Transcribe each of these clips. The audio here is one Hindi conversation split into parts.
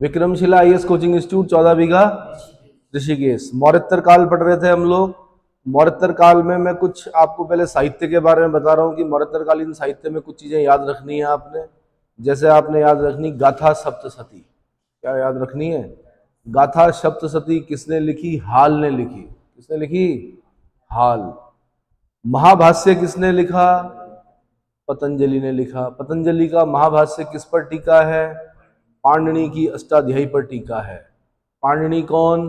विक्रमशिला आईएएस कोचिंग इंस्टीट्यूट 14 बीघा ऋषिकेश। मौर्योत्तर काल पढ़ रहे थे हम लोग। मौर्योत्तर काल में मैं कुछ आपको पहले साहित्य के बारे में बता रहा हूँ कि मौर्योत्तर कालीन साहित्य में कुछ चीजें याद रखनी है आपने। जैसे आपने याद रखनी गाथा सप्तशती। क्या याद रखनी है? गाथा सप्तशती किसने लिखी? हाल ने लिखी। किसने लिखी? हाल। महाभाष्य किसने लिखा? पतंजलि ने लिखा। पतंजलि का महाभाष्य किस पर टीका है? पाणिनि की अष्टाध्यायी पर टीका है। पाणिनि कौन?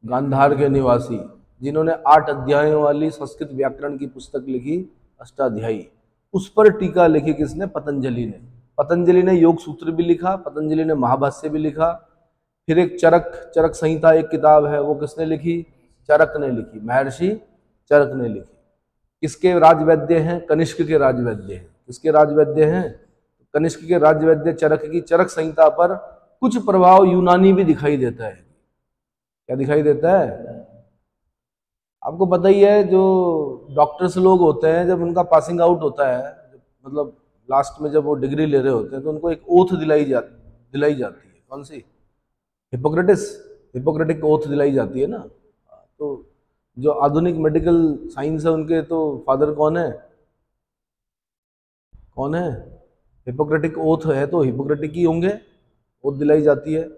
गांधार के निवासी, जिन्होंने 8 अध्यायों वाली संस्कृत व्याकरण की पुस्तक लिखी अष्टाध्यायी। उस पर टीका लिखी किसने? पतंजलि ने। पतंजलि ने योग सूत्र भी लिखा, पतंजलि ने महाभाष्य भी लिखा। फिर एक चरक संहिता एक किताब है, वो किसने लिखी? चरक ने लिखी, महर्षि चरक ने लिखी। किसके राजवैद्य हैं? कनिष्क के राजवैद्य हैं। किसके राजवैद्य हैं? कनिष्क के राजवैद्य चरक की चरक संहिता पर कुछ प्रभाव यूनानी भी दिखाई देता है। क्या दिखाई देता है? आपको पता ही है, जो डॉक्टर्स लोग होते हैं जब उनका पासिंग आउट होता है, मतलब लास्ट में जब वो डिग्री ले रहे होते हैं, तो उनको एक ओथ दिलाई जाती है। कौन सी? हिपोक्रेटिक ओथ दिलाई जाती है ना। तो जो आधुनिक मेडिकल साइंस है उनके तो फादर कौन है? कौन है? हिपोक्रेटिक ओथ है तो हिपोक्रेटिक ही होंगे, ओथ दिलाई जाती है।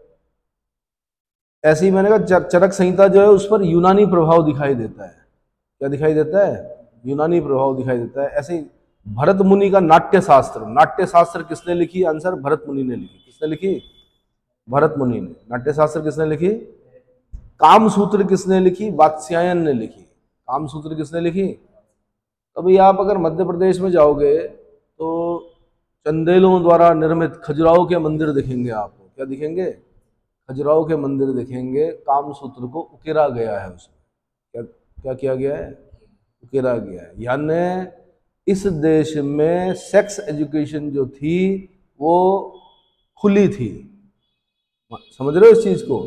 ऐसे ही मैंने कहा चरक संहिता जो है उस पर यूनानी प्रभाव दिखाई देता है। क्या दिखाई देता है? यूनानी प्रभाव दिखाई देता है। ऐसे ही भरत मुनि का नाट्य शास्त्र किसने लिखी? आंसर भरत मुनि ने लिखी। किसने लिखी? भरत मुनि ने। नाट्य शास्त्र किसने लिखी? काम सूत्र किसने लिखी? वात्स्यायन ने लिखी। काम सूत्र किसने लिखी? कभी आप अगर मध्य प्रदेश में जाओगे तो चंदेलों द्वारा निर्मित खजुराहो के मंदिर दिखेंगे आपको। क्या दिखेंगे? खजुराहो के मंदिर दिखेंगे। काम सूत्र को उकेरा गया है उसमें। क्या किया गया है? उकेरा गया है। यानी इस देश में सेक्स एजुकेशन जो थी वो खुली थी। समझ रहे हो इस चीज को?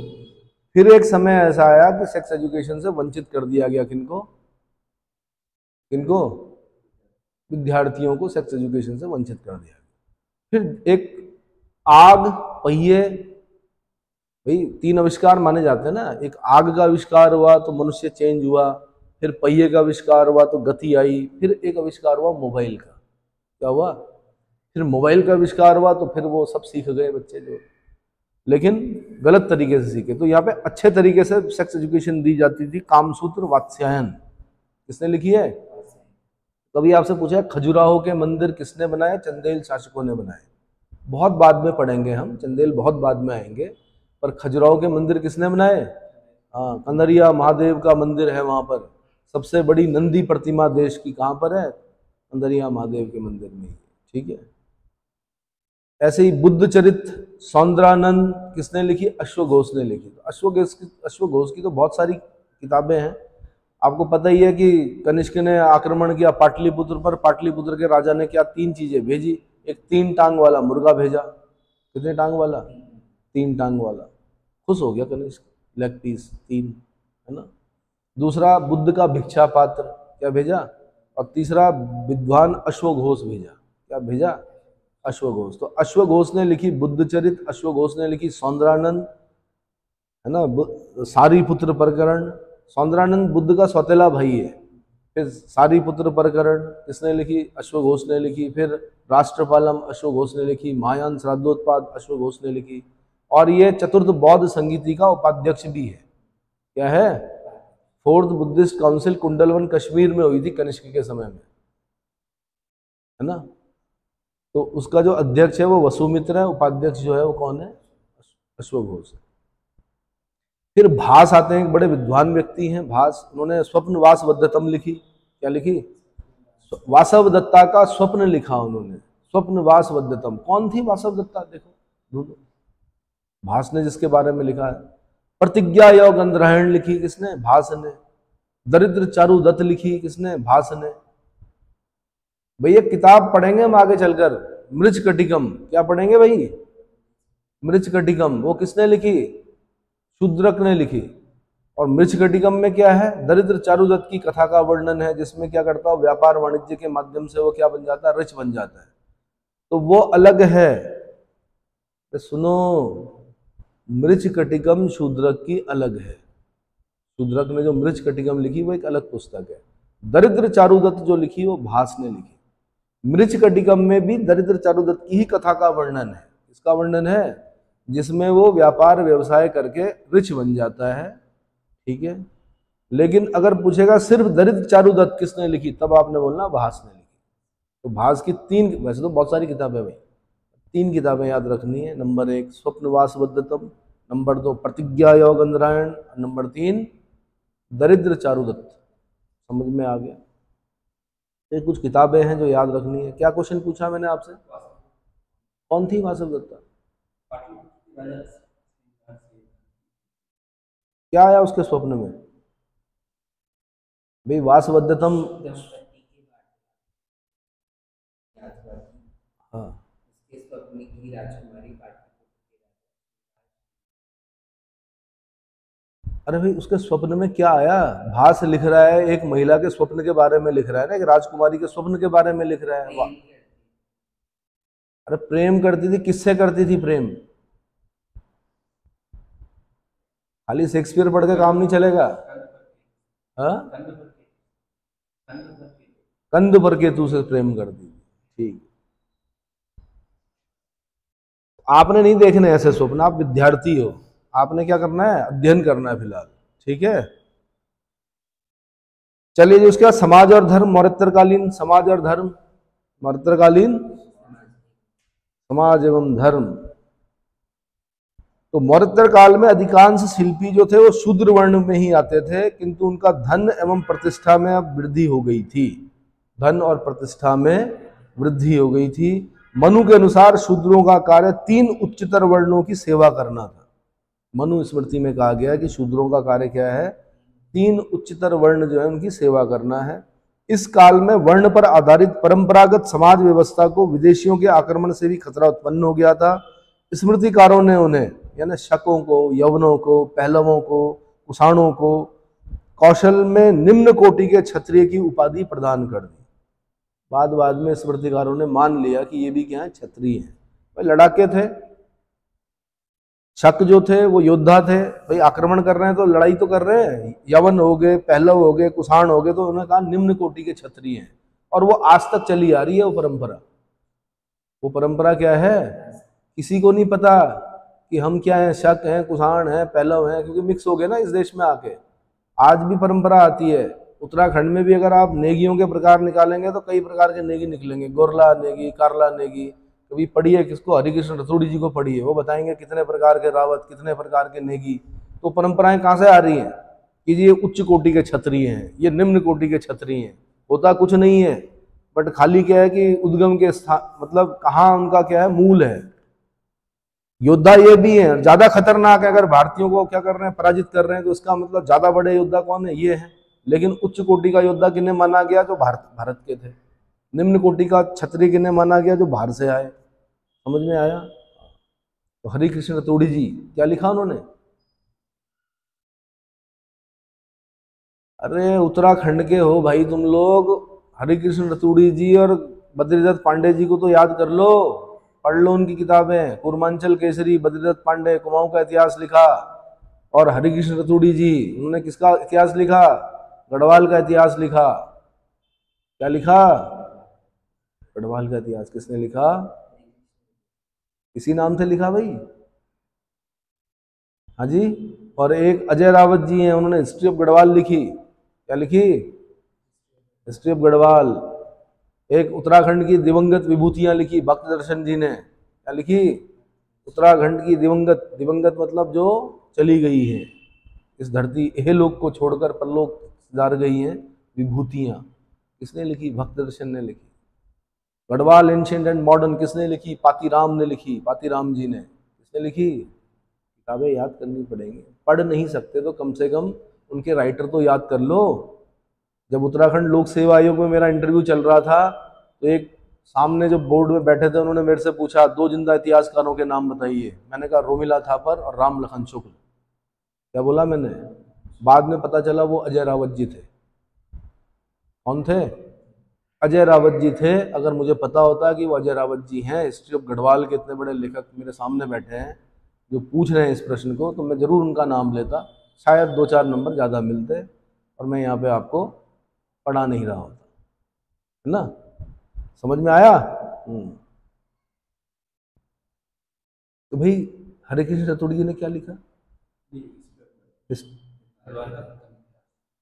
फिर एक समय ऐसा आया कि सेक्स एजुकेशन से वंचित कर दिया गया। किनको? विद्यार्थियों को सेक्स एजुकेशन से वंचित कर दिया गया। फिर एक आग, पहिए, भाई 3 आविष्कार माने जाते हैं ना। एक आग का आविष्कार हुआ तो मनुष्य चेंज हुआ, फिर पहिए का आविष्कार हुआ तो गति आई, फिर एक आविष्कार हुआ मोबाइल का। क्या हुआ? फिर मोबाइल का आविष्कार हुआ तो फिर वो सब सीख गए बच्चे जो, लेकिन गलत तरीके से सीखे। तो यहाँ पे अच्छे तरीके से सेक्स एजुकेशन दी जाती थी। कामसूत्र वात्स्यायन किसने लिखी है? कभी आपसे पूछा खजुराहो के मंदिर किसने बनाए? चंदेल शासकों ने बनाए। बहुत बाद में पढ़ेंगे हम, चंदेल बहुत बाद में आएंगे, पर खजुराहो के मंदिर किसने बनाए? कंदरिया महादेव का मंदिर है वहां पर। सबसे बड़ी नंदी प्रतिमा देश की कहां पर है? कंदरिया महादेव के मंदिर में। ठीक है। ऐसे ही बुद्ध चरित सौंदरानंद किसने लिखी? अश्वघोष ने लिखी। तो अश्वघोष की तो बहुत सारी किताबें हैं। आपको पता ही है कि कनिष्क ने आक्रमण किया पाटलिपुत्र पर। पाटलिपुत्र के राजा ने क्या 3 चीजें भेजी? एक 3 टांग वाला मुर्गा भेजा। कितने टांग वाला? 3 टांग वाला। खुश हो गया कनिष्क, लेग पीस 3, है ना। दूसरा बुद्ध का भिक्षा पात्र, क्या भेजा? और तीसरा विद्वान अश्वघोष भेजा। क्या भेजा? अश्वघोष। तो अश्वघोष ने लिखी बुद्ध चरित, अश्वघोष ने लिखी सौंदरानंद, है ना, सारीपुत्र प्रकरण। सौंदरानंद बुद्ध का सौतेला भाई है। फिर सारीपुत्र प्रकरण किसने लिखी? अश्वघोष ने लिखी। फिर राष्ट्रपालम अश्वघोष ने लिखी। महायान श्राद्धोत्पाद अश्वघोष ने लिखी। और ये चतुर्थ बौद्ध संगीति का उपाध्यक्ष भी है। क्या है? 4th Buddhist council Kundalvan Kashmir में हुई थी कनिष्क के समय में, है ना। तो उसका जो अध्यक्ष है वो वसुमित्र है, उपाध्यक्ष जो है वो कौन है? अश्वघोष। फिर भास आते हैं, एक बड़े विद्वान व्यक्ति हैं भास। उन्होंने स्वप्न वासवदत्तम लिखी। क्या लिखी? वासवदत्ता का स्वप्न लिखा उन्होंने। स्वप्न वासवदत्तम। कौन थी वासवदत्ता? देखो ढूंढो। भास ने जिसके बारे में लिखा है। प्रतिज्ञा योग गंधरायण लिखी किसने? भास ने। दरिद्र चारुदत्त लिखी किसने? भास ने। भैया किताब पढ़ेंगे हम आगे चलकर, मृच्छकटिकम। क्या पढ़ेंगे भाई? मृच्छकटिकम। वो किसने लिखी? शूद्रक ने लिखी। और मृच्छकटिकम में क्या है? दरिद्र चारुदत्त की कथा का वर्णन है, जिसमें क्या करता है? व्यापार वाणिज्य के माध्यम से वो क्या बन जाता है? रिच बन जाता है। तो वो अलग है। तो सुनो, मृच्छकटिकम शूद्रक की अलग है। शूद्रक ने जो मृच्छकटिकम लिखी वो एक अलग पुस्तक है। दरिद्र चारुदत्त जो लिखी वो भास ने लिखी। मृच्छकटिकम में भी दरिद्र चारुदत्त की ही कथा का वर्णन है। इसका वर्णन है जिसमें वो व्यापार व्यवसाय करके रिच बन जाता है, ठीक है। लेकिन अगर पूछेगा सिर्फ दरिद्र चारुदत्त किसने लिखी, तब आपने बोलना भास ने लिखी। तो भास की तीन, वैसे तो बहुत सारी किताबें भाई, तीन किताबें याद रखनी है। नंबर 1 स्वप्नवासवदत्तम, नंबर 2 प्रतिज्ञा योग अंतरायण, नंबर 3 दरिद्र चारुदत्त। समझ में आ गया? ये कुछ किताबें हैं जो याद रखनी है। क्या क्वेश्चन पूछा मैंने आपसे? कौन थी वासवदत्ता? क्या आया उसके स्वप्न में? भाई वासवदत्तम, हाँ, अरे भाई उसके स्वप्न में क्या आया? भास लिख रहा है एक महिला के स्वप्न के बारे में लिख रहा है ना, एक राजकुमारी के स्वप्न के बारे में लिख रहा है। अरे प्रेम करती थी, किससे करती थी प्रेम? खाली शेक्सपियर पढ़ के काम नहीं चलेगा। हाँ, कंद पर केतु से प्रेम करती थी, ठीक। आपने नहीं देखने ऐसे स्वप्न, आप विद्यार्थी हो, आपने क्या करना है? अध्ययन करना है फिलहाल, ठीक है। चलिए जी, उसके बाद समाज और धर्म, मौर्योत्तरकालीन समाज और धर्म, मौर्योत्तरकालीन समाज एवं धर्म। तो मौर्योत्तर काल में अधिकांश शिल्पी जो थे वो शूद्र वर्ण में ही आते थे, किंतु उनका धन एवं प्रतिष्ठा में अब वृद्धि हो गई थी। धन और प्रतिष्ठा में वृद्धि हो गई थी। मनु के अनुसार शूद्रों का कार्य 3 उच्चतर वर्णों की सेवा करना था। मनु स्मृति में कहा गया कि शूद्रों का कार्य क्या है? 3 उच्चतर वर्ण जो है उनकी सेवा करना है। इस काल में वर्ण पर आधारित परंपरागत समाज व्यवस्था को विदेशियों के आक्रमण से भी खतरा उत्पन्न हो गया था। स्मृतिकारों ने उन्हें, यानी शकों को, यवनों को, पहलवों को, कुषाणों को कौशल में निम्न कोटि के क्षत्रिय की उपाधि प्रदान कर दी। बाद में स्मृतिकारों ने मान लिया कि ये भी क्या है? क्षत्रिय हैं। भाई लड़ाके थे, शक जो थे वो योद्धा थे। भाई आक्रमण कर रहे हैं तो लड़ाई तो कर रहे हैं। यवन हो गए, पहलव हो गए, कुषाण हो गए, तो उन्होंने कहा निम्न कोटि के क्षत्रिय हैं। और वो आज तक चली आ रही है वो परंपरा। वो परंपरा क्या है? किसी को नहीं पता कि हम क्या हैं, शक हैं, कुषाण हैं, पहलव हैं, क्योंकि मिक्स हो गए ना इस देश में आके। आज भी परंपरा आती है। उत्तराखंड में भी अगर आप नेगियों के प्रकार निकालेंगे तो कई प्रकार के नेगी निकलेंगे। गोरला नेगी, कारला नेगी। कभी पढ़िए किसको? हरिकृष्ण रतूड़ी जी को पढ़िए, वो बताएंगे कितने प्रकार के रावत, कितने प्रकार के नेगी। तो परंपराएं कहाँ से आ रही हैं कि ये उच्च कोटि के क्षत्रिय हैं, ये निम्न कोटि के क्षत्रिय हैं? होता कुछ नहीं है, बट खाली क्या है कि उद्गम के स्थान, मतलब कहाँ उनका क्या है? मूल है। योद्धा ये भी है, ज्यादा खतरनाक है। अगर भारतीयों को क्या कर रहे हैं? पराजित कर रहे हैं, तो इसका मतलब ज्यादा बड़े योद्धा कौन है? ये है। लेकिन उच्च कोटि का योद्धा किन्हें माना गया? जो भारत के थे। निम्न कोटि का क्षत्रिय किन्हें माना गया? जो बाहर से आए। समझ में आया? तो हरिकृष्ण रतूड़ी जी क्या लिखा उन्होंने? अरे उत्तराखंड के हो भाई तुम लोग। हरिकृष्ण रतूड़ी जी और बद्रीदत्त पांडे जी को तो याद कर लो, पढ़ लो उनकी किताबें। पूर्वांचल केसरी, बद्रीदत्त पांडे, कुमाऊं का इतिहास लिखा। और हरिकृष्ण रतूड़ी जी, उन्होंने किसका इतिहास लिखा? गढ़वाल का इतिहास लिखा। क्या लिखा? गढ़वाल का इतिहास किसने लिखा? किसी नाम से लिखा भाई? हाँ जी। और एक अजय रावत जी हैं, उन्होंने हिस्ट्री ऑफ गढ़वाल लिखी। क्या लिखी? History of Garhwal. एक उत्तराखंड की दिवंगत विभूतियां लिखी भक्त दर्शन जी ने। क्या लिखी? उत्तराखंड की दिवंगत, दिवंगत मतलब जो चली गई है इस धरती इहलोक को छोड़कर परलोक सिधार गई हैं विभूतियां। किसने लिखी? भक्त दर्शन ने लिखी। गढ़वाल एंशिएंट एंड मॉडर्न किसने लिखी? पातीराम ने लिखी। पातीराम जी ने। किसने लिखी? किताबें याद करनी पड़ेंगी। पढ़ नहीं सकते तो कम से कम उनके राइटर तो याद कर लो। जब उत्तराखंड लोक सेवा आयोग में मेरा इंटरव्यू चल रहा था, तो एक सामने जो बोर्ड में बैठे थे उन्होंने मेरे से पूछा 2 जिंदा इतिहासकारों के नाम बताइए। मैंने कहा रोमिला थापर और राम लखन शुक्ल। क्या बोला मैंने? बाद में पता चला वो अजय रावत जी थे। कौन थे? अजय रावत जी थे। अगर मुझे पता होता कि वो अजय रावत जी हैं, हिस्ट्री ऑफ गढ़वाल के इतने बड़े लेखक मेरे सामने बैठे हैं, जो पूछ रहे हैं इस प्रश्न को, तो मैं जरूर उनका नाम लेता, शायद 2-4 नंबर ज़्यादा मिलते और मैं यहाँ पे आपको पढ़ा नहीं रहा होता, है ना। समझ में आया? तो भाई हरे कृष्ण रतोड़ी जी ने क्या लिखा?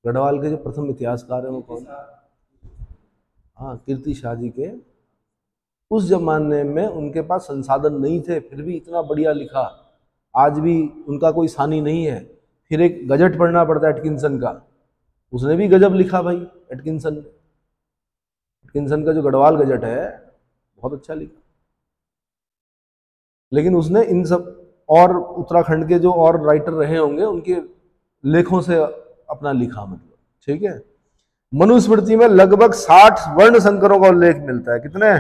गढ़वाल के जो प्रथम इतिहासकार है वो कौन? हाँ, कीर्ति शाह जी के। उस जमाने में उनके पास संसाधन नहीं थे, फिर भी इतना बढ़िया लिखा, आज भी उनका कोई सानी नहीं है। फिर एक गजट पढ़ना पड़ता है एटकिंसन का, उसने भी गजब लिखा भाई एटकिंसन का जो गढ़वाल गजट है बहुत अच्छा लिखा। लेकिन उसने इन सब और उत्तराखंड के जो और राइटर रहे होंगे उनके लेखों से अपना लिखा, मतलब ठीक है। मनुस्मृति में लगभग 60 वर्ण संकरों का उल्लेख मिलता है। कितने?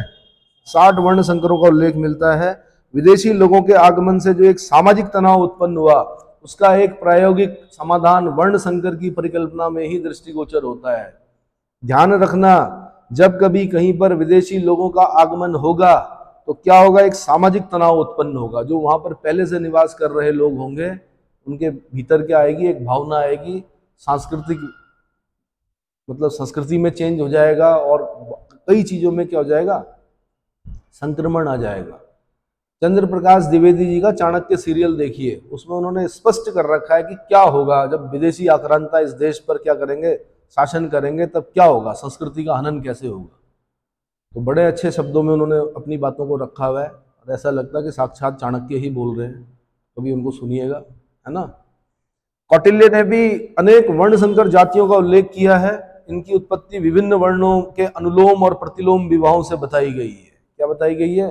60 वर्ण संकरों का उल्लेख मिलता है। विदेशी लोगों के आगमन से जो एक सामाजिक तनाव उत्पन्न हुआ, उसका एक प्रायोगिक समाधान वर्ण संकर की परिकल्पना में ही दृष्टिगोचर होता है। ध्यान रखना, जब कभी कहीं पर विदेशी लोगों का आगमन होगा तो क्या होगा, एक सामाजिक तनाव उत्पन्न होगा। जो वहां पर पहले से निवास कर रहे लोग होंगे उनके भीतर क्या आएगी, एक भावना आएगी, सांस्कृतिक मतलब संस्कृति में चेंज हो जाएगा और कई चीजों में क्या हो जाएगा, संक्रमण आ जाएगा। चंद्र प्रकाश द्विवेदी जी का चाणक्य सीरियल देखिए, उसमें उन्होंने स्पष्ट कर रखा है कि क्या होगा जब विदेशी आक्रांता इस देश पर क्या करेंगे, शासन करेंगे, तब क्या होगा, संस्कृति का हनन कैसे होगा। तो बड़े अच्छे शब्दों में उन्होंने अपनी बातों को रखा हुआ है और ऐसा लगता है कि साक्षात चाणक्य ही बोल रहे हैं, कभी उनको सुनिएगा, है ना। कौटिल्य ने भी अनेक वर्ण संकर जातियों का उल्लेख किया है। इनकी उत्पत्ति विभिन्न वर्णों के अनुलोम और प्रतिलोम विवाहों से बताई गई है। क्या बताई गई है?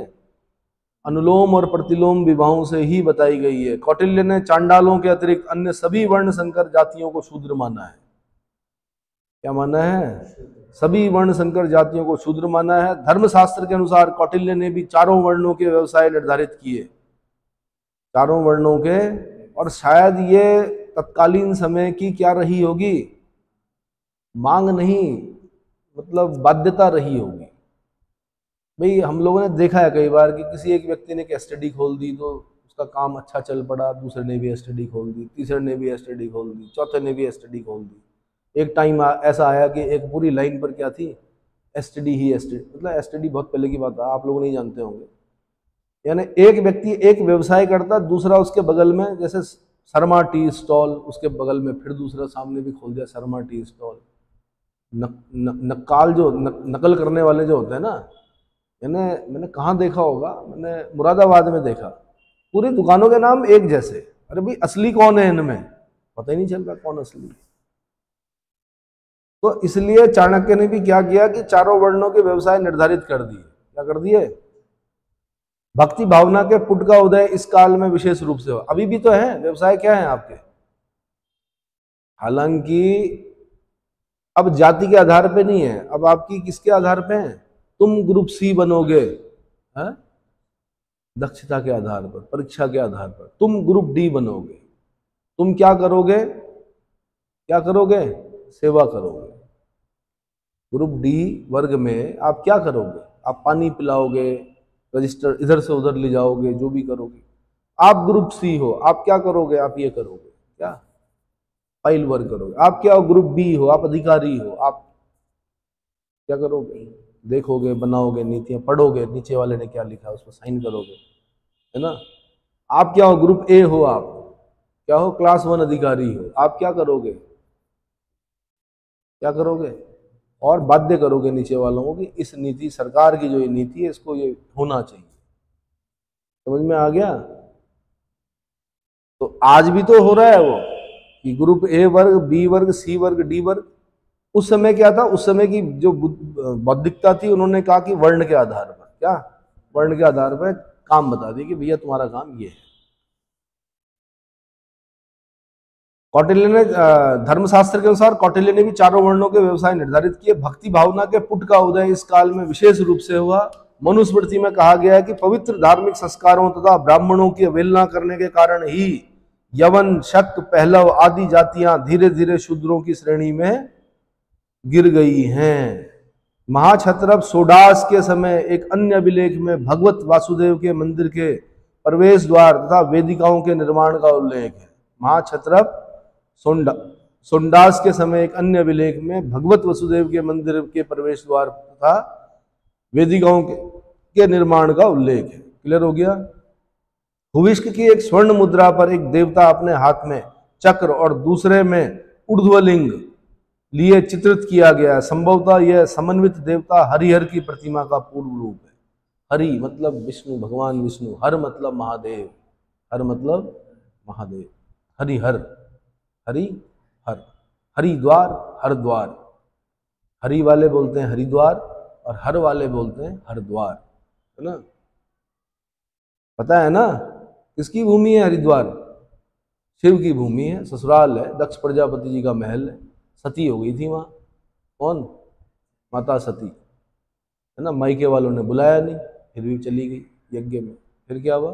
अनुलोम और प्रतिलोम विवाहों से ही बताई गई है। कौटिल्य ने चांडालों के अतिरिक्त अन्य सभी वर्ण संकर जातियों को शूद्र माना है। क्या माना है? सभी वर्ण संकर जातियों को शूद्र माना है। धर्मशास्त्र के अनुसार कौटिल्य ने भी चारों वर्णों के व्यवसाय निर्धारित किए, चारों वर्णों के, और शायद ये तत्कालीन समय की क्या रही होगी, मांग नहीं, मतलब बाध्यता रही होगी। भाई हम लोगों ने देखा है कई बार कि किसी एक व्यक्ति ने एक एसटीडी खोल दी तो उसका काम अच्छा चल पड़ा, दूसरे ने भी एसटीडी खोल दी, तीसरे ने भी एसटीडी खोल दी, चौथे ने भी एसटीडी खोल दी। एक टाइम ऐसा आया कि एक पूरी लाइन पर क्या थी, एसटीडी ही एसटीडी। मतलब एसटीडी बहुत पहले की बात है, आप लोग नहीं जानते होंगे। यानी एक व्यक्ति एक व्यवसाय करता, दूसरा उसके बगल में, जैसे शर्मा टी स्टॉल, उसके बगल में फिर दूसरा सामने भी खोल दिया शर्मा टी स्टॉल। नक्काल जो नकल करने वाले जो होते हैं ना, मैंने कहाँ देखा होगा, मैंने मुरादाबाद में देखा, पूरी दुकानों के नाम एक जैसे। अरे भाई असली कौन है इनमें, पता ही नहीं चल रहा कौन असली है। तो इसलिए चाणक्य ने भी क्या किया कि चारों वर्णों के व्यवसाय निर्धारित कर दिए। क्या कर दिए? भक्ति भावना के पुट का उदय इस काल में विशेष रूप से हो। अभी भी तो है व्यवसाय, क्या है आपके? हालांकि अब जाति के आधार पे नहीं है, अब आपकी किसके आधार पे है? तुम ग्रुप सी बनोगे, है? दक्षता के आधार पर, परीक्षा के आधार पर। तुम ग्रुप डी बनोगे, तुम क्या करोगे? क्या करोगे? सेवा करोगे। ग्रुप डी वर्ग में आप क्या करोगे? आप पानी पिलाओगे, रजिस्टर इधर से उधर ले जाओगे, जो भी करोगे। आप ग्रुप सी हो, आप क्या करोगे? आप ये करोगे, क्या फाइल वर्क करोगे। आप क्या हो? ग्रुप बी हो, आप अधिकारी हो, आप क्या करोगे? देखोगे, बनाओगे, नीतियां पढ़ोगे, नीचे वाले ने क्या लिखा है उस पर साइन करोगे, है ना। आप क्या हो? ग्रुप ए हो, आप क्या हो? क्लास 1 अधिकारी हो, आप क्या करोगे? क्या करोगे? और बाध्य करोगे नीचे वालों को कि इस नीति, सरकार की जो ये नीति है, इसको ये होना चाहिए। समझ में आ गया? तो आज भी तो हो रहा है वो कि ग्रुप ए वर्ग, बी वर्ग, सी वर्ग, डी वर्ग। उस समय क्या था, उस समय की जो बौद्धिकता थी, उन्होंने कहा कि वर्ण के आधार पर, क्या वर्ण के आधार पर काम बता दिए कि भैया तुम्हारा काम ये है। कौटिल्य ने धर्मशास्त्र के अनुसार कौटिल्य ने भी चारों वर्णों के व्यवसाय निर्धारित किए। भक्ति भावना के पुट का उदय इस काल में विशेष रूप से हुआ। मनुस्मृति में कहा गया है कि पवित्र धार्मिक संस्कारों तथा ब्राह्मणों की अवहेलना करने के कारण ही यवन, शक, पहलव आदि जातियां धीरे धीरे शूद्रों की श्रेणी में गिर गई हैं। महाक्षत्रप सोडास के समय एक अन्य अभिलेख में भगवत वासुदेव के मंदिर के प्रवेश द्वार तथा वेदिकाओं के निर्माण का उल्लेख है। महाक्षत्रप सोंडास के समय एक अन्य अभिलेख में भगवत वसुदेव के मंदिर के प्रवेश द्वार तथा वेदिकाओं के निर्माण का उल्लेख है। क्लियर हो गया। हुविष्क की एक स्वर्ण मुद्रा पर एक देवता अपने हाथ में चक्र और दूसरे में ऊर्ध्वलिंग लिए चित्रित किया गया है। संभवतः यह समन्वित देवता हरिहर की प्रतिमा का पूर्व रूप है। हरि मतलब विष्णु, भगवान विष्णु। हर मतलब महादेव, हर मतलब महादेव। हरिहर, हरि हर, हरिद्वार हरद्वार। हरि वाले बोलते हैं हरिद्वार और हर वाले बोलते हैं हरद्वार, है ना। पता है ना किसकी भूमि है हरिद्वार? शिव की भूमि है, ससुराल है, दक्ष प्रजापति जी का महल है। सती हो गई थी वहां। कौन? माता सती, है ना। मायके वालों ने बुलाया नहीं, फिर भी चली गई यज्ञ में। फिर क्या हुआ?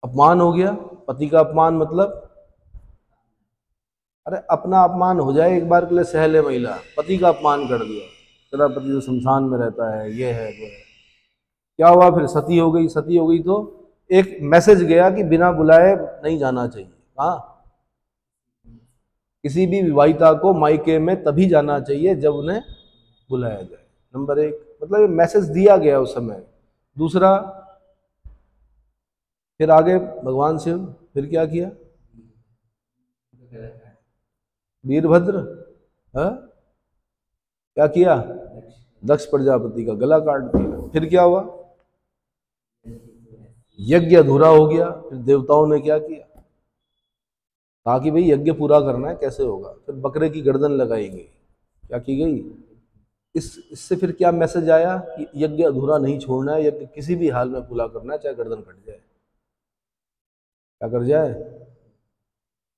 अपमान हो गया। पति का अपमान मतलब, अरे अपना अपमान हो जाए एक बार के लिए सह ले महिला, पति का अपमान कर दिया, तेरा पति तो शमशान में रहता है, ये है वो है। क्या हुआ? फिर सती हो गई। सती हो गई तो एक मैसेज गया कि बिना बुलाए नहीं जाना चाहिए। हाँ, किसी भी विवाहिता को मायके में तभी जाना चाहिए जब उन्हें बुलाया जाए। नंबर एक, मतलब ये मैसेज दिया गया उस समय। दूसरा, फिर आगे भगवान शिव फिर क्या किया? वीरभद्र, हाँ क्या किया? दक्ष प्रजापति का गला काट दिया। फिर क्या हुआ? यज्ञ अधूरा हो गया। फिर देवताओं ने क्या किया? कहा कि भाई यज्ञ पूरा करना है, कैसे होगा? फिर बकरे की गर्दन लगाई गई। क्या की गई? इससे फिर क्या मैसेज आया कि यज्ञ अधूरा नहीं छोड़ना है, यज्ञ किसी भी हाल में पूरा करना है, चाहे गर्दन कट जाए, क्या कर जाए।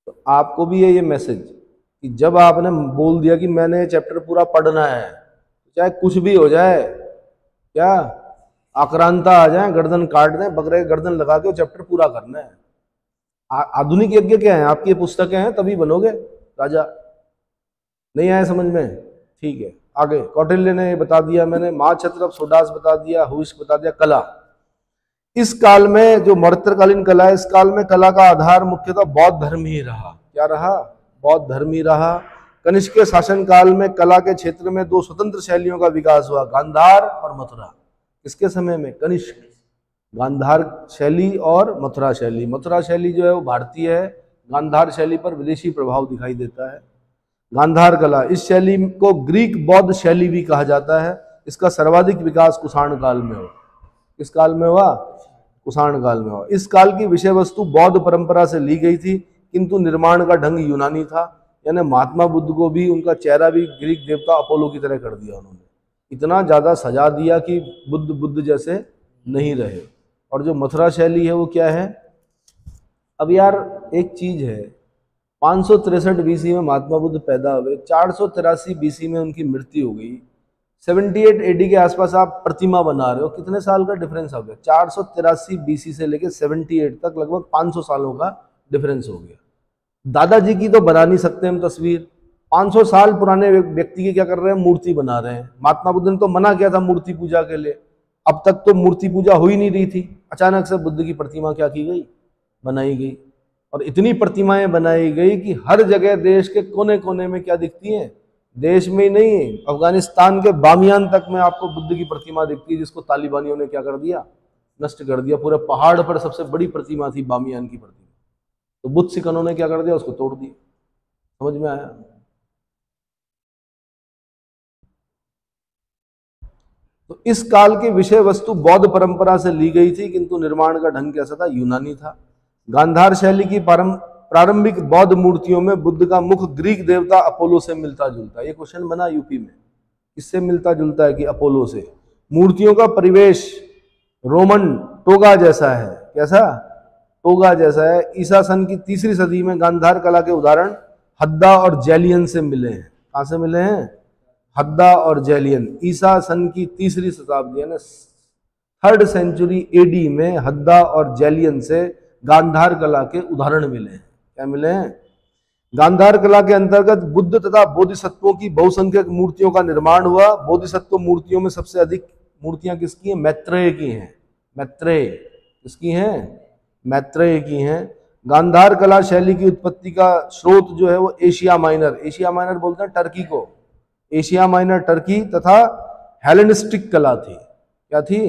तो आपको भी ये मैसेज कि जब आपने बोल दिया कि मैंने चैप्टर पूरा पढ़ना है, चाहे कुछ भी हो जाए, क्या आक्रांता आ जाए, गर्दन काट दें, बकरे गर्दन लगा के चैप्टर पूरा करना है। आधुनिक यज्ञ क्या है? आपकी पुस्तकें हैं तभी बनोगे राजा। नहीं आया समझ में? ठीक है, आगे कौटिल्य ने बता दिया, मैंने महाक्षत्रप सोडास बता दिया, हुविष्क बता दिया। कला, इस काल में जो मर्त्यकालीन कला है, इस काल में कला का आधार मुख्यतः बौद्ध धर्म ही रहा। क्या रहा? बौद्ध धर्म ही रहा। कनिष्क के शासन काल में कला के क्षेत्र में दो स्वतंत्र शैलियों का विकास हुआ, गांधार और मथुरा। किसके समय में? कनिष्क। गांधार शैली और मथुरा शैली। मथुरा शैली जो है वो भारतीय है, गांधार शैली पर विदेशी प्रभाव दिखाई देता है। गांधार कला, इस शैली को ग्रीक बौद्ध शैली भी कहा जाता है। इसका सर्वाधिक विकास कुषाण काल में हुआ। किस काल में हुआ? कुषाण काल में हुआ। इस काल की विषय वस्तु बौद्ध परंपरा से ली गई थी, किंतु निर्माण का ढंग यूनानी था। यानी महात्मा बुद्ध को भी उनका चेहरा भी ग्रीक देवता अपोलो की तरह कर दिया उन्होंने। इतना ज्यादा सजा दिया कि बुद्ध जैसे नहीं रहे। और जो मथुरा शैली है वो क्या है? अब यार एक चीज है, 563 बीसी में महात्मा बुद्ध पैदा हुए, 483 बीसी में उनकी मृत्यु हो गई, 78 एडी के आसपास आप प्रतिमा बना रहे हो। कितने साल का डिफरेंस हो गया? 483 बीसी से लेकर 78 तक लगभग 500 सालों का डिफरेंस हो गया। दादाजी की तो बना नहीं सकते हम तस्वीर, 500 साल पुराने व्यक्ति की क्या कर रहे हैं? मूर्ति बना रहे हैं। महात्मा बुद्ध ने तो मना किया था मूर्ति पूजा के लिए, अब तक तो मूर्ति पूजा हो ही नहीं रही थी। अचानक से बुद्ध की प्रतिमा क्या की गई? बनाई गई। और इतनी प्रतिमाएं बनाई गई कि हर जगह देश के कोने कोने में क्या दिखती हैं? देश में ही नहीं, अफगानिस्तान के बामियान तक में आपको बुद्ध की प्रतिमा दिखती है, जिसको तालिबानियों ने क्या कर दिया? नष्ट कर दिया। पूरे पहाड़ पर सबसे बड़ी प्रतिमा थी बामियान की प्रतिमा, तो बुद्ध सिखों ने क्या कर दिया? उसको तोड़ दिया। समझ में आया? तो इस काल की विषय वस्तु बौद्ध परंपरा से ली गई थी, किंतु निर्माण का ढंग कैसा था? यूनानी था। गांधार शैली की प्रारंभिक बौद्ध मूर्तियों में बुद्ध का मुख ग्रीक देवता अपोलो से मिलता जुलता है। ये क्वेश्चन बना यूपी में, किससे मिलता जुलता है? कि अपोलो से। मूर्तियों का परिवेश रोमन टोगा जैसा है। कैसा? टोगा जैसा है। ईसा सन की 3री सदी में गांधार कला के उदाहरण हद्दा और जैलियन से मिले हैं। कहां से मिले हैं? हद्दा और जैलियन। ईसा सन की 3री शताब्दी यानी 3rd सेंचुरी एडी में हद्दा और जैलियन से गांधार कला के उदाहरण मिले हैं। क्या मिले हैं? गांधार कला के अंतर्गत बुद्ध तथा बोधिसत्वों की बहुसंख्यक मूर्तियों का निर्माण हुआ। बोधिसत्व मूर्तियों में सबसे अधिक मूर्तियां किसकी हैं? मैत्रेय की हैं। मैत्रेय किसकी हैं? मैत्रेय की हैं। गांधार कला शैली की उत्पत्ति का स्रोत जो है वो एशिया माइनर बोलते हैं टर्की को, एशिया माइनर टर्की तथा हेलेनिस्टिक कला थी। क्या थी?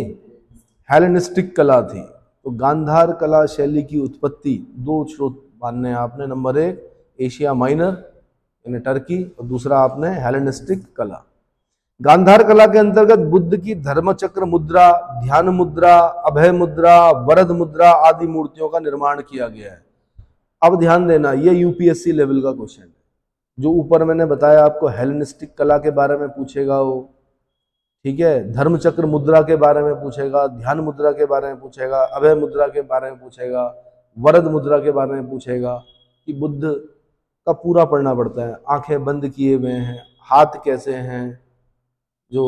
हेलेनिस्टिक कला थी। तो गांधार कला शैली की उत्पत्ति दो स्रोत मानने हैं आपने, नंबर एक एशिया माइनर यानी टर्की, और दूसरा आपने हेलेनिस्टिक कला। गांधार कला के अंतर्गत बुद्ध की धर्मचक्र मुद्रा, ध्यान मुद्रा, अभय मुद्रा, वरद मुद्रा आदि मूर्तियों का निर्माण किया गया है। अब ध्यान देना, ये यूपीएससी लेवल का क्वेश्चन है। जो ऊपर मैंने बताया आपको, हेलेनिस्टिक कला के बारे में पूछेगा वो, ठीक है, धर्मचक्र मुद्रा के बारे में पूछेगा, ध्यान मुद्रा के बारे में पूछेगा, अभय मुद्रा के बारे में पूछेगा, वरद मुद्रा के बारे में पूछेगा कि बुद्ध का पूरा पढ़ना पड़ता है। आंखें बंद किए हुए हैं, हाथ कैसे हैं जो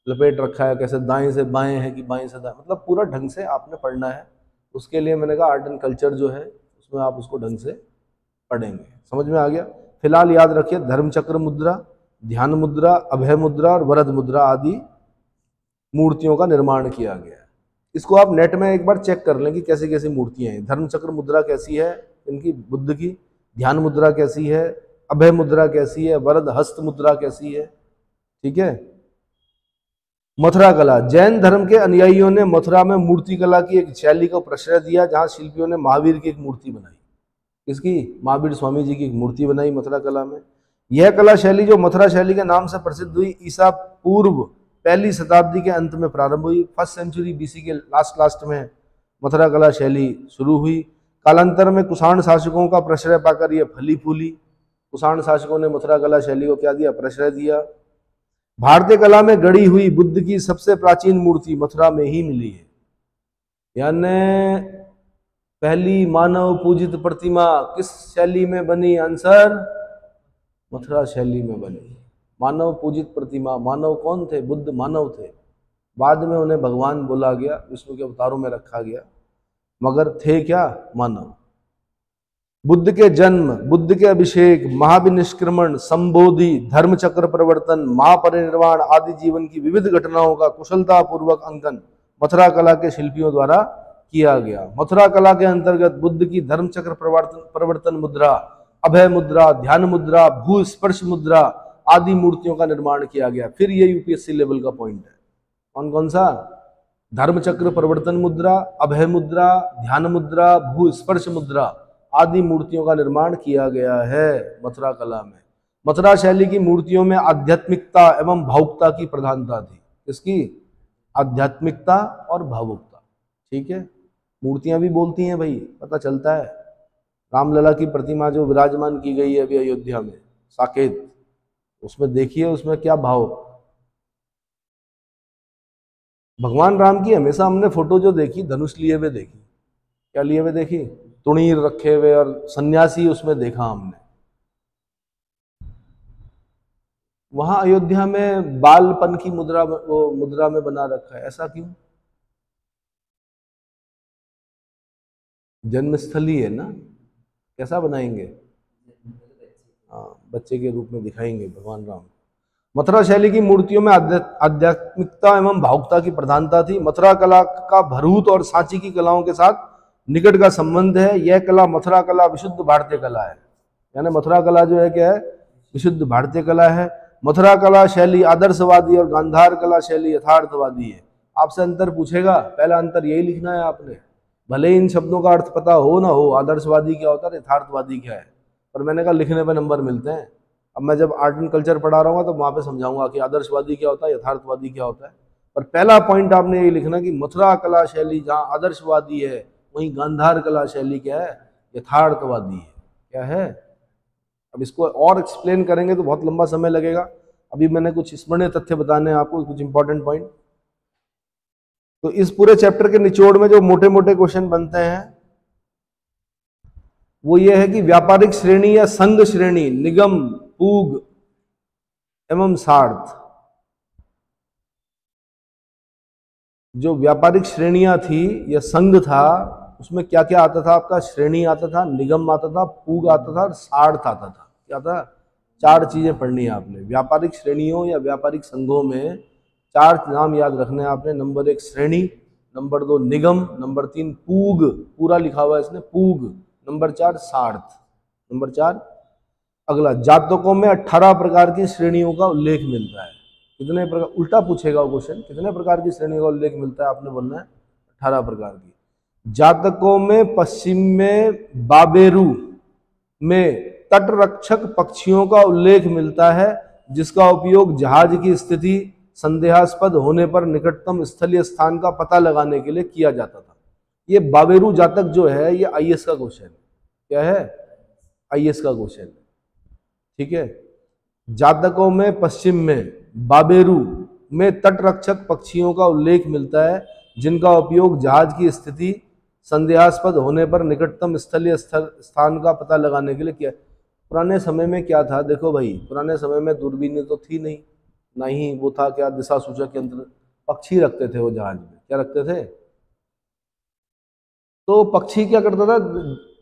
लपेट रखा है, कैसे दाएं से बाएं है कि बाएं से दाएं, मतलब पूरा ढंग से आपने पढ़ना है। उसके लिए मैंने कहा आर्ट एंड कल्चर जो है उसमें आप उसको ढंग से पढ़ेंगे। समझ में आ गया? फिलहाल याद रखिए, धर्मचक्र मुद्रा, ध्यान मुद्रा, अभय मुद्रा और वरद मुद्रा आदि मूर्तियों का निर्माण किया गया है। इसको आप नेट में एक बार चेक कर लें कि कैसी कैसी मूर्तियां हैं। धर्मचक्र मुद्रा कैसी है इनकी, बुद्ध की, ध्यान मुद्रा कैसी है, अभय मुद्रा कैसी है, वरद हस्त मुद्रा कैसी है, ठीक है। मथुरा कला, जैन धर्म के अनुयायियों ने मथुरा में मूर्ति कला की एक शैली को प्रश्रय दिया, जहां शिल्पियों ने महावीर की एक मूर्ति बनाई। किसकी? महावीर स्वामी जी की एक मूर्ति बनाई मथुरा कला में। यह कला शैली जो मथुरा शैली के नाम से प्रसिद्ध हुई, ईसा पूर्व पहली शताब्दी के अंत में प्रारंभ हुई। फर्स्ट सेंचुरी बीसी के लास्ट में मथुरा कला शैली शुरू हुई। कालांतर में कुषाण शासकों का प्रश्रय पाकर यह फली फूली। कुषाण शासकों ने मथुरा कला शैली को क्या दिया? प्रश्रय दिया। भारतीय कला में गढ़ी हुई बुद्ध की सबसे प्राचीन मूर्ति मथुरा में ही मिली है। यानी पहली मानव पूजित प्रतिमा किस शैली में बनी? आंसर मथुरा शैली में बनी। मानव पूजित प्रतिमा, मानव कौन थे? बुद्ध मानव थे, बाद में उन्हें भगवान बोला गया, विष्णु के अवतारों में रखा गया, मगर थे क्या? मानव। बुद्ध के जन्म, बुद्ध के अभिषेक, महाविनिष्क्रमण, संबोधि, धर्मचक्र प्रवर्तन, महापरिनिर्वाण आदि जीवन की विविध घटनाओं का कुशलता पूर्वक अंकन मथुरा कला के शिल्पियों द्वारा किया गया। मथुरा कला के अंतर्गत बुद्ध की धर्मचक्र प्रवर्तन मुद्रा, अभय मुद्रा, ध्यान मुद्रा, भू स्पर्श मुद्रा आदि मूर्तियों का निर्माण किया गया। फिर ये यूपीएससी लेवल का पॉइंट है। कौन कौन सा? धर्मचक्र प्रवर्तन मुद्रा, अभय मुद्रा, ध्यान मुद्रा, भू स्पर्श मुद्रा आदि मूर्तियों का निर्माण किया गया है मथुरा कला में। मथुरा शैली की मूर्तियों में आध्यात्मिकता एवं भावुकता की प्रधानता थी। किसकी? आध्यात्मिकता और भावुकता, ठीक है। मूर्तियां भी बोलती हैं भाई, पता चलता है। रामलला की प्रतिमा जो विराजमान की गई है अभी अयोध्या में, साकेत, उसमें देखिए उसमें क्या भाव। भगवान राम की हमेशा हमने फोटो जो देखी, धनुष लिए हुए देखी। क्या लिए हुए देखी? तुणीर रखे हुए, और सन्यासी उसमें देखा हमने। वहां अयोध्या में बालपन की मुद्रा, वो मुद्रा में बना रखा है। ऐसा क्यों? जन्मस्थली है ना, कैसा बनाएंगे? हाँ, बच्चे के रूप में दिखाएंगे भगवान राम। मथुरा शैली की मूर्तियों में आध्यात्मिकता एवं भावुकता की प्रधानता थी। मथुरा कला का भरूच और सांची की कलाओं के साथ निकट का संबंध है। यह कला मथुरा कला विशुद्ध भारतीय कला है। यानी मथुरा कला जो है क्या है? विशुद्ध भारतीय कला है। मथुरा कला शैली आदर्शवादी और गांधार कला शैली यथार्थवादी है। आपसे अंतर पूछेगा, पहला अंतर यही लिखना है आपने। भले इन शब्दों का अर्थ पता हो ना हो, आदर्शवादी क्या होता है, यथार्थवादी क्या है, पर मैंने कहा लिखने पे नंबर मिलते हैं। अब मैं जब आर्ट एंड कल्चर पढ़ा रहा हूँ तो वहां पे समझाऊंगा कि आदर्शवादी क्या होता है, यथार्थवादी क्या होता है। पर पहला पॉइंट आपने ये लिखना कि मथुरा कला शैली जहाँ आदर्शवादी है, वहीं गांधार कला शैली क्या है? यथार्थवादी है। क्या है? अब इसको और एक्सप्लेन करेंगे तो बहुत लंबा समय लगेगा। अभी मैंने कुछ स्मरणीय तथ्य बताने हैं आपको, कुछ इंपॉर्टेंट पॉइंट। तो इस पूरे चैप्टर के निचोड़ में जो मोटे मोटे क्वेश्चन बनते हैं वो ये है कि व्यापारिक श्रेणी या संघ श्रेणी, निगम, पूग एवं सार्थ, जो व्यापारिक श्रेणियां थी या संघ था, उसमें क्या क्या आता था आपका? श्रेणी आता था, निगम आता था, पूग आता था और सार्थ आता था। क्या था? चार चीजें पढ़नी है आपने। व्यापारिक श्रेणियों या व्यापारिक संघों में चार नाम याद रखने हैं आपने। नंबर एक श्रेणी, नंबर 2 निगम, नंबर 3 पूग, पूरा लिखा हुआ है इसने पूग, नंबर 4 सार्थ, नंबर 4। अगला, जातकों में 18 प्रकार की श्रेणियों का उल्लेख मिलता है। कितने प्रकार, उल्टा पूछेगा वो क्वेश्चन, कितने प्रकार की श्रेणियों का उल्लेख मिलता है, आपने बोलना है 18 प्रकार की। जातकों में पश्चिम में बाबेरू में तटरक्षक पक्षियों का उल्लेख मिलता है, जिसका उपयोग जहाज की स्थिति संदेहास्पद होने पर निकटतम स्थलीय स्थान का पता लगाने के लिए किया जाता था। ये बाबेरू जातक जो है ये आईएएस का क्वेश्चन है। क्या है? आईएएस का क्वेश्चन है। ठीक है, जातकों में पश्चिम में बाबेरू में तटरक्षक पक्षियों का उल्लेख मिलता है, जिनका उपयोग जहाज की स्थिति संदेहास्पद होने पर निकटतम स्थलीय स्थान का पता लगाने के लिए किया। पुराने समय में क्या था, देखो भाई, पुराने समय में दूरबीनें तो थी नहीं, ना ही वो था क्या दिशा सूचक यंत्र, पक्षी रखते थे वो जहाज में। क्या रखते थे? तो पक्षी क्या करता था,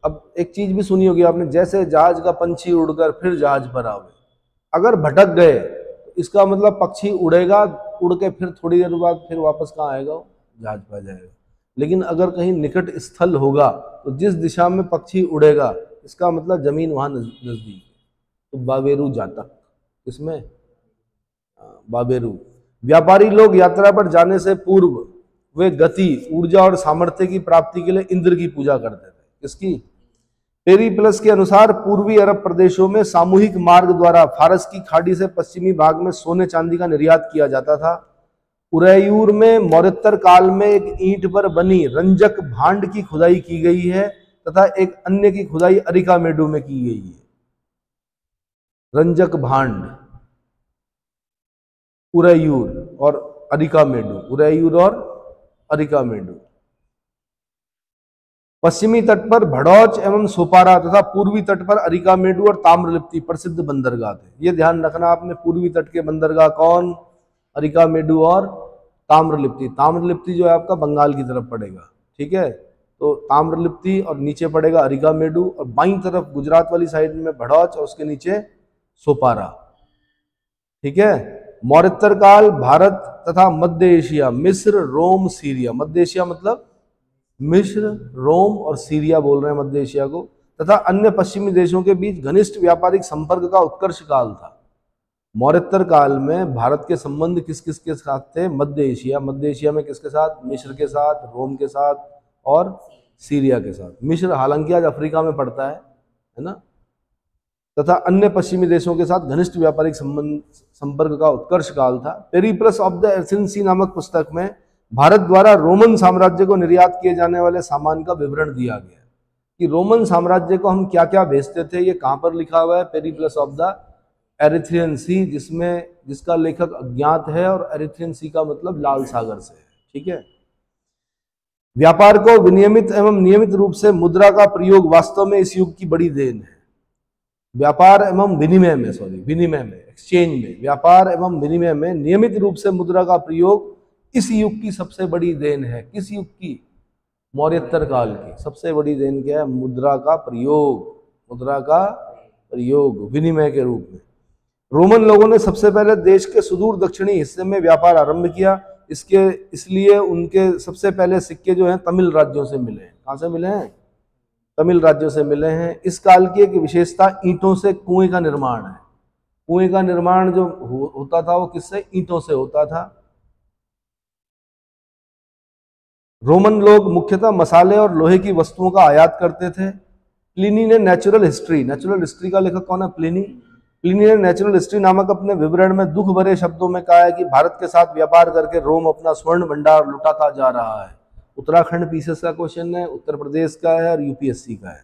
अब एक चीज भी सुनी होगी आपने, जैसे जहाज का पंछी उड़कर फिर जहाज पर आवे, अगर भटक गए तो इसका मतलब पक्षी उड़ेगा, उड़ के फिर थोड़ी देर बाद फिर वापस कहाँ आएगा, जहाज पर जाएगा। लेकिन अगर कहीं निकट स्थल होगा तो जिस दिशा में पक्षी उड़ेगा इसका मतलब जमीन वहां नजदीक है। तो बाबेरू जातक, इसमें बाबेरू। व्यापारी लोग यात्रा पर जाने से पूर्व वे गति, ऊर्जा और सामर्थ्य की प्राप्ति के लिए इंद्र की पूजा करते थे। किसकी? पेरीप्लस के अनुसार पूर्वी अरब प्रदेशों में सामूहिक मार्ग द्वारा फारस की खाड़ी से पश्चिमी भाग में सोने चांदी का निर्यात किया जाता था। उरैयूर में मौर्योत्तर काल में एक ईंट पर बनी रंजक भांड की खुदाई की गई है तथा एक अन्य की खुदाई अरिकामेडु में की गई है। रंजक भांड, उरैयूर और अरिकामेडु, उरैयूर और अरिकामेडु। पश्चिमी तट पर भड़ौच एवं सोपारा तथा पूर्वी तट पर अरिकामेडु और ताम्रलिप्ति प्रसिद्ध बंदरगाह थे। ये ध्यान रखना आपने, पूर्वी तट के बंदरगाह कौन? अरिकामेडु और ताम्रलिप्ति। ताम्रलिप्ति जो है आपका बंगाल की तरफ पड़ेगा। ठीक है, तो ताम्रलिप्ति और नीचे पड़ेगा अरिकामेडु, और बाईं तरफ गुजरात वाली साइड में भड़ौच और उसके नीचे सोपारा। ठीक है, मौर्योत्तर काल भारत तथा मध्य एशिया, मिस्र, रोम, सीरिया, मध्य एशिया मतलब मिस्र, रोम और सीरिया बोल रहे हैं मध्य एशिया को, तथा अन्य पश्चिमी देशों के बीच घनिष्ठ व्यापारिक संपर्क का उत्कर्ष काल था। मौर्योत्तर काल में भारत के संबंध किस किस के साथ थे? मध्य एशिया। मध्य एशिया में किसके साथ? मिस्र के साथ, रोम के साथ और सीरिया के साथ। मिस्र हालांकि आज अफ्रीका में पड़ता है ना, तथा अन्य पश्चिमी देशों के साथ घनिष्ठ व्यापारिक संपर्क का उत्कर्ष काल था। पेरिप्लस ऑफ द एथेंसी नामक पुस्तक में भारत द्वारा रोमन साम्राज्य को निर्यात किए जाने वाले सामान का विवरण दिया गया कि रोमन साम्राज्य को हम क्या क्या भेजते थे। ये कहाँ पर लिखा हुआ है? पेरिप्लस ऑफ द एरिथ्रियन सी, जिसका लेखक अज्ञात है, और एरिथ्रियन सी का मतलब लाल सागर से है। ठीक है, व्यापार को विनियमित एवं नियमित रूप से मुद्रा का प्रयोग वास्तव में इस युग की बड़ी देन है। व्यापार एवं विनिमय में, विनिमय में, एक्सचेंज में, व्यापार एवं विनिमय में नियमित रूप से मुद्रा का प्रयोग इस युग की सबसे बड़ी देन है। किस युग की? मौर्योत्तर काल की सबसे बड़ी देन क्या है? मुद्रा का प्रयोग, मुद्रा का प्रयोग विनिमय के रूप में। रोमन लोगों ने सबसे पहले देश के सुदूर दक्षिणी हिस्से में व्यापार आरंभ किया। इसलिए उनके सबसे पहले सिक्के जो हैं तमिल राज्यों से मिले हैं। कहाँ से मिले हैं? तमिल राज्यों से मिले हैं। इस काल की एक विशेषता ईंटों से कुएं का निर्माण है। कुएं का निर्माण जो होता था वो किससे? ईंटों से होता था। रोमन लोग मुख्यतः मसाले और लोहे की वस्तुओं का आयात करते थे। प्लिनी ने नेचुरल हिस्ट्री का लेखक कौन है? प्लिनी ने नेचुरल हिस्ट्री नामक अपने विवरण में दुख भरे शब्दों में कहा है कि भारत के साथ व्यापार करके रोम अपना स्वर्ण भंडार लुटाता जा रहा है। उत्तराखंड पीसीएस का क्वेश्चन है, उत्तर प्रदेश का है और यूपीएससी का है।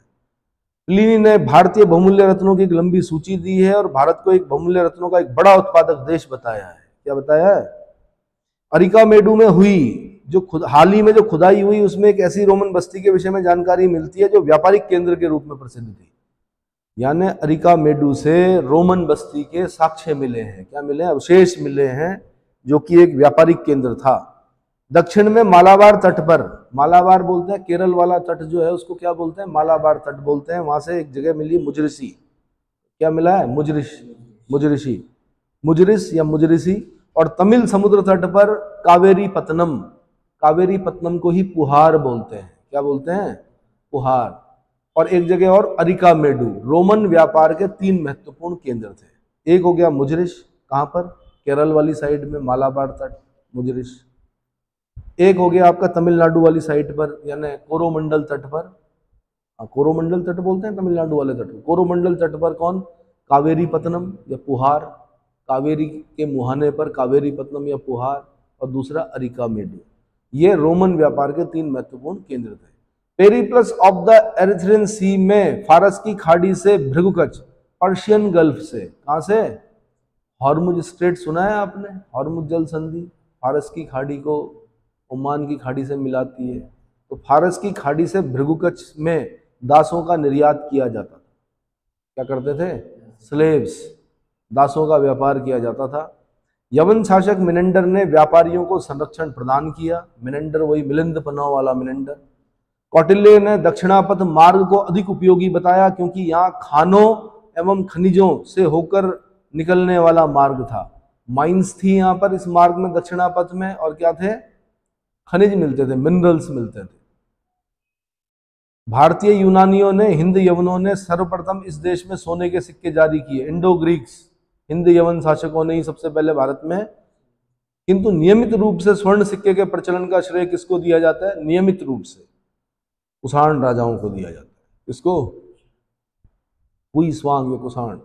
प्लिनी ने भारतीय बहुमूल्य रत्नों की एक लंबी सूची दी है और भारत को एक बहुमूल्य रत्नों का एक बड़ा उत्पादक देश बताया है। क्या बताया है? अरिकामेडु में हुई हाल ही में जो खुदाई हुई उसमें एक ऐसी रोमन बस्ती के विषय में जानकारी मिलती है जो व्यापारिक केंद्र के रूप में प्रसिद्ध थी। यानी अरिकामेडु से रोमन बस्ती के साक्ष्य मिले हैं। क्या मिले? अवशेष मिले हैं, जो कि एक व्यापारिक केंद्र था। दक्षिण में मालाबार तट पर, मालाबार बोलते हैं केरल वाला तट जो है उसको क्या बोलते हैं? मालाबार तट बोलते हैं। वहां से एक जगह मिली मुजरिसी। क्या मिला है? मुजरिस या मुजरिसी। और तमिल समुद्र तट पर कावेरी पत्तनम, कावेरी पत्तनम को ही पुहार बोलते हैं। क्या बोलते हैं? पुहार। और एक जगह और अरिकामेडु। रोमन व्यापार के 3 महत्वपूर्ण केंद्र थे। एक हो गया मुजरिश, कहाँ पर? केरल वाली साइड में, मालाबार तट, मुजरिश। एक हो गया आपका तमिलनाडु वाली साइड पर, यानी कोरोमंडल तट पर। कोरोमंडल तट बोलते हैं तमिलनाडु वाले तट को। कोरोमंडल तट पर कौन? कावेरी पत्तनम या पुहार, कावेरी के मुहाने पर कावेरी पत्तनम या पुहार। और दूसरा अरिकामेडु। ये रोमन व्यापार के 3 महत्वपूर्ण केंद्र थे। पेरिप्लस ऑफ द एरिथ्रियन सी में फारस की खाड़ी से भृगुकच, पर्शियन गल्फ से, कहां से? हॉर्मुज स्ट्रेट सुना है आपने? हॉर्मुज जल संधि फारस की खाड़ी को ओमान की खाड़ी से मिलाती है। तो फारस की खाड़ी से भृगुकच में दासों का निर्यात किया जाता था। क्या करते थे? स्लेव्स, दासों का व्यापार किया जाता था। यवन शासक मिनेंडर ने व्यापारियों को संरक्षण प्रदान किया। मिनेंडर वही मिलिंद पन्नाव वाला मिनेंडर। कौटिल्य ने दक्षिणापथ मार्ग को अधिक उपयोगी बताया, क्योंकि यहाँ खानों एवं खनिजों से होकर निकलने वाला मार्ग था। माइंस थी यहाँ पर इस मार्ग में, दक्षिणापथ में, और क्या थे? खनिज मिलते थे, मिनरल्स मिलते थे। भारतीय यूनानियों ने, हिंद यवनों ने सर्वप्रथम इस देश में सोने के सिक्के जारी किए। इंडो ग्रीक्स, हिंद यवन शासकों ने ही सबसे पहले भारत में। किंतु नियमित रूप से स्वर्ण सिक्के के प्रचलन का श्रेय किसको दिया जाता है? नियमित रूप से कुषाण राजाओं को दिया जाता है। किसको? हुई स्वांग, कुषाण।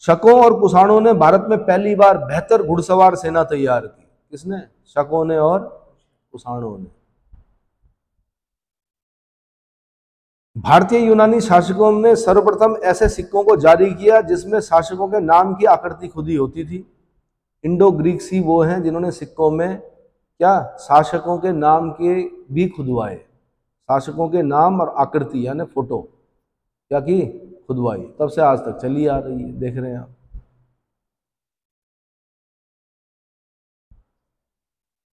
शकों और कुषाणों ने भारत में पहली बार बेहतर घुड़सवार सेना तैयार की। किसने? शकों ने और कुषाणों ने। भारतीय यूनानी शासकों ने सर्वप्रथम ऐसे सिक्कों को जारी किया जिसमें शासकों के नाम की आकृति खुद ही होती थी। इंडो ग्रीक्स ही वो हैं जिन्होंने सिक्कों में क्या? शासकों के नाम के भी खुदवाए। शासकों के नाम और आकृति यानी फोटो क्या की? खुदवाई। तब से आज तक चली आ रही है, देख रहे हैं आप।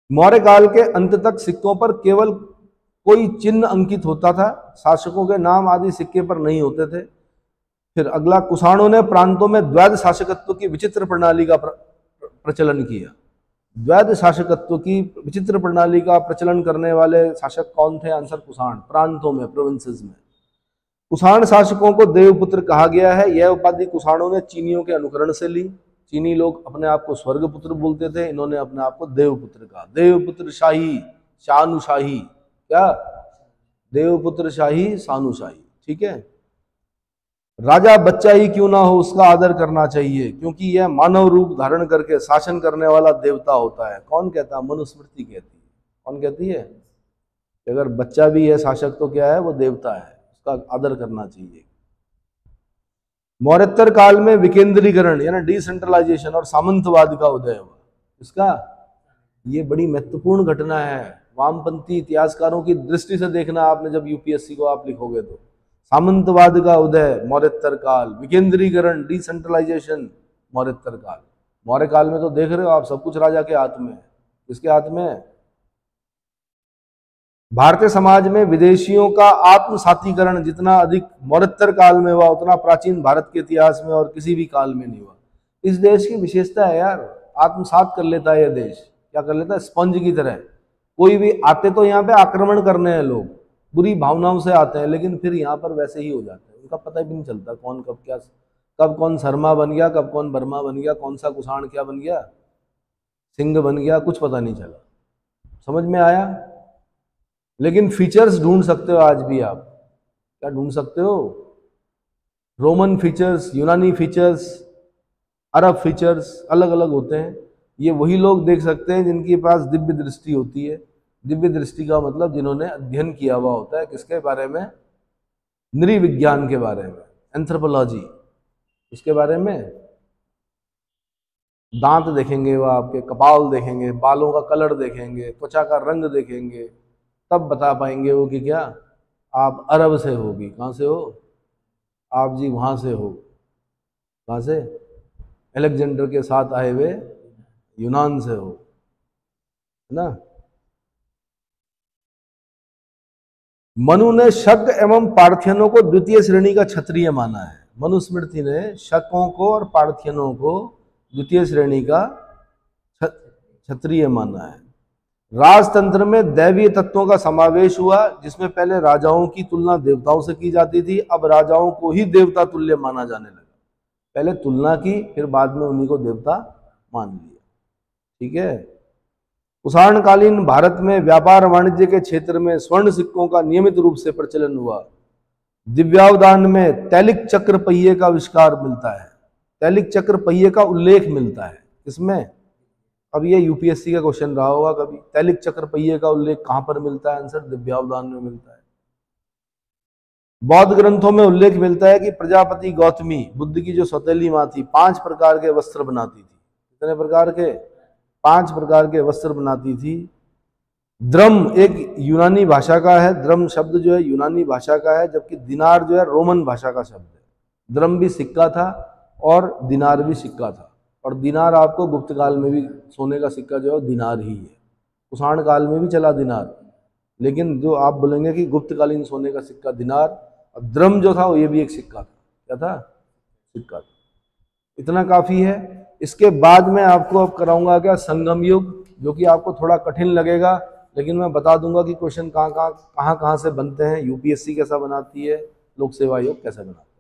मौर्य काल के अंत तक सिक्कों पर केवल कोई चिन्ह अंकित होता था, शासकों के नाम आदि सिक्के पर नहीं होते थे। फिर अगला, कुषाणों ने प्रांतों में द्वैध शासकत्व की विचित्र प्रणाली का प्रचलन किया। द्वैध शासकत्व की विचित्र प्रणाली का प्रचलन करने वाले शासक कौन थे? आंसर कुषाण। प्रांतों में, प्रोविंसेस में। कुषाण शासकों को देवपुत्र कहा गया है। यह उपाधि कुषाणों ने चीनियों के अनुकरण से ली। चीनी लोग अपने आप को स्वर्गपुत्र बोलते थे, इन्होंने अपने आप को देवपुत्र कहा। देवपुत्र शाही, शानुशाही। क्या? देवपुत्र शाही, शानुशाही। ठीक है। राजा बच्चा ही क्यों ना हो उसका आदर करना चाहिए, क्योंकि यह मानव रूप धारण करके शासन करने वाला देवता होता है। कौन कहता है? मनुस्मृति कहती है। कौन कहती है? अगर बच्चा भी है शासक तो क्या है? वो देवता है, उसका आदर करना चाहिए। मौर्योत्तर काल में विकेंद्रीकरण यानी डिसेंट्रलाइजेशन और सामंतवाद का उदय हुआ। इसका ये बड़ी महत्वपूर्ण घटना है। वामपंथी इतिहासकारों की दृष्टि से देखना आपने, जब यूपीएससी को आप लिखोगे तो। सामंतवाद का उदय मौर्योत्तर काल, विकेंद्रीकरण, डिसेंट्रलाइजेशन मौर्योत्तर काल। मौर्य काल में तो देख रहे हो आप, सब कुछ राजा के हाथ में है। किसके हाथ में है? भारतीय समाज में विदेशियों का आत्मसातीकरण जितना अधिक मौर्योत्तर काल में हुआ, उतना प्राचीन भारत के इतिहास में और किसी भी काल में नहीं हुआ। इस देश की विशेषता है यार, आत्मसात कर लेता है यह देश। क्या कर लेता है? स्पंज की तरह। कोई भी आते तो यहाँ पे आक्रमण करने हैं लोग, बुरी भावनाओं से आते हैं, लेकिन फिर यहाँ पर वैसे ही हो जाते हैं। उनका पता भी नहीं चलता कौन कब क्या, कब कौन शर्मा बन गया, कब कौन बर्मा बन गया, कौन सा कुषाण क्या बन गया, सिंह बन गया, कुछ पता नहीं चला। समझ में आया? लेकिन फीचर्स ढूंढ सकते हो आज भी आप। क्या ढूंढ सकते हो? रोमन फीचर्स, यूनानी फीचर्स, अरब फीचर्स अलग अलग होते हैं। ये वही लोग देख सकते हैं जिनके पास दिव्य दृष्टि होती है। दिव्य दृष्टि का मतलब जिन्होंने अध्ययन किया हुआ होता है। किसके बारे में? नृविज्ञान के बारे में, एंथ्रोपोलॉजी। उसके बारे में दांत देखेंगे वो आपके, कपाल देखेंगे, बालों का कलर देखेंगे, त्वचा का रंग देखेंगे, तब बता पाएंगे वो कि क्या आप अरब से होगी। कहाँ से हो आप जी? वहाँ से हो। कहाँ से? अलेक्जेंडर के साथ आए हुए यूनान से हो, है ना। मनु ने शक एवं पार्थियनों को द्वितीय श्रेणी का क्षत्रिय माना है। मनुस्मृति ने शकों को और पार्थियनों को द्वितीय श्रेणी का क्षत्रिय माना है। राजतंत्र में दैवीय तत्वों का समावेश हुआ, जिसमें पहले राजाओं की तुलना देवताओं से की जाती थी, अब राजाओं को ही देवता तुल्य माना जाने लगा। पहले तुलना की, फिर बाद में उन्हीं को देवता मान लिया। ठीक है। कुषाणकालीन भारत में व्यापार वाणिज्य के क्षेत्र में स्वर्ण सिक्कों का नियमित रूप से प्रचलन हुआ। दिव्यावदान में तैलिक चक्र पहिए का आविष्कार मिलता है, तैलिक चक्र पहिए का उल्लेख मिलता है। इसमें अब ये यूपीएससी का क्वेश्चन रहा होगा कभी, तैलिक चक्र पहिए का उल्लेख कहां पर मिलता है? आंसर दिव्यावदान में मिलता है। बौद्ध ग्रंथों में उल्लेख मिलता है कि प्रजापति गौतमी, बुद्ध की जो सौतेली मां थी, 5 प्रकार के वस्त्र बनाती थी। कितने प्रकार के? 5 प्रकार के वस्त्र बनाती थी। द्रम एक यूनानी भाषा का है, द्रम शब्द जो है यूनानी भाषा का है, जबकि दिनार जो है रोमन भाषा का शब्द है। द्रम भी सिक्का था और दिनार भी सिक्का था, और दिनार आपको गुप्त काल में भी सोने का सिक्का जो है दिनार ही है। कुषाण काल में भी चला दिनार, लेकिन जो आप बोलेंगे कि गुप्तकालीन सोने का सिक्का दिनार, और द्रम जो था वो ये भी एक सिक्का था। क्या था? सिक्का था। इतना काफी है। इसके बाद में आपको अब कराऊंगा क्या? संगम युग, जो कि आपको थोड़ा कठिन लगेगा, लेकिन मैं बता दूंगा कि क्वेश्चन कहाँ कहाँ से बनते हैं, यूपीएससी कैसा बनाती है, लोक सेवा आयोग कैसा बनाती है।